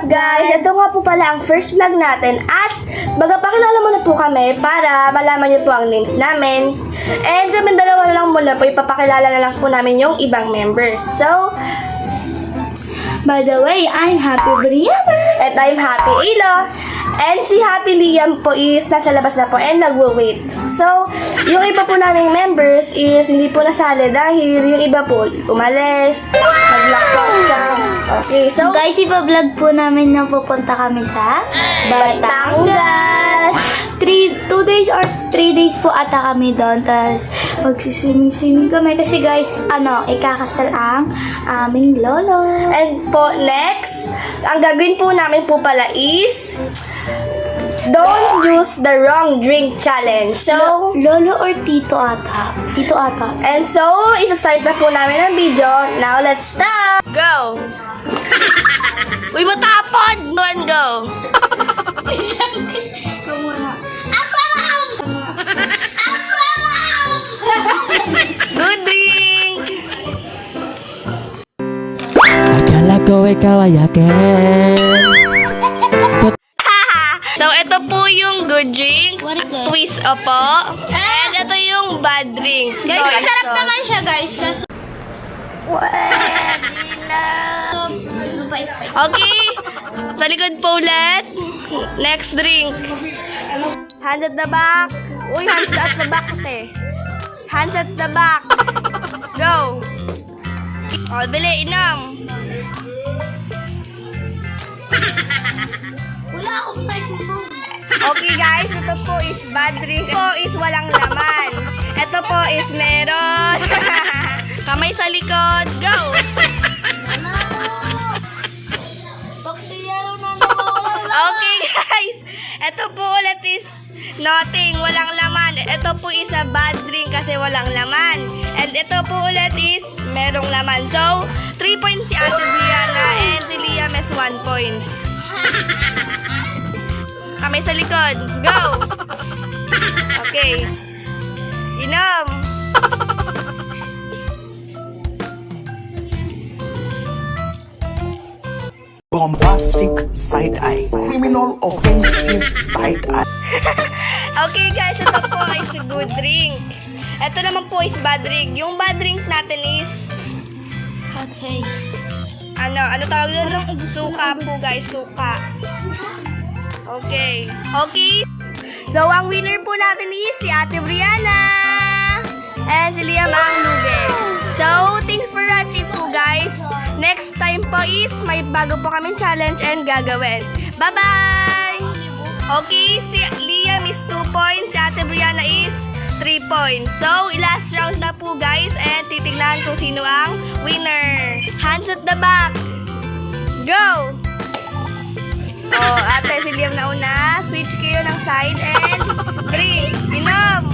up guys? Ito nga po pala ang first vlog natin at magpapakilala muna po kami para malaman niyo po ang names namin. And kami dalawa na lang muna po, ipapakilala na lang po namin yung ibang members. So, by the way, I'm Happy Brianna. At I'm Happy Ilo. And si Happy Liam po is nasa labas na po and nagwo-wait. So, yung iba po naming members is hindi po nasali dahil yung iba po umalis, nag-lockdown siya. Okay, so Guys, ipa-vlog po namin na pupunta kami sa Batangas. 2 days or 3 days po ata kami doon. Tapos magsiswimming kami. Kasi guys, ikakasal ang aming lolo. And po, next, ang gagawin po namin po pala is don't use the wrong drink challenge. So, Lolo or tito ata? Tito ata. and so, isa-start na po namin ang video. Now, let's start! Go! Uy, matapon! Go and go! Ikaw muna. Good drink! Akala ko ikaw ay akin. So, ito po yung good drink. What is that? Quiz opo. And ito yung bad drink. Guys, So, masarap ito. naman siya guys. Kaso, Okay. Sa likod po ulit. Next drink. Hands at the back. Uy, hands at the back kasi. Hands at the back. Go. O, bili, inom. wala akong time mo. Okay guys, ito po is bad drink. Ito po is walang laman. Ito po is meron. Kamay sa likod. Go. Okay guys, ito po ulit is nothing, walang laman. Ito po is a bad drink kasi walang laman. And ito po ulit is merong laman. So, 3 points si Ate Brianna and si Liam is 1 point. Kamay sa likod. Go! Okay. Inom. Bombastic side eye, criminal offensive side eye. Okay guys, ito po is a good drink. Ito naman po is bad drink. Yung bad drink natin is Hot taste. ano tawag doon? Suka po guys, suka. Okay. Okay. So, ang winner po natin is si Ate Brianna. And si Liam ang lugi. So, thanks for watching po guys. Next time po is may bago po kaming challenge and gagawin. Bye-bye! Okay, si Liam is 2 points. Si Ate Brianna is 3 points. So, last round na po guys. And titignan kung sino ang winner. Hands at the back. Go! Oh, ate, si Liam na una. Switch kayo ng side and 3. Inom!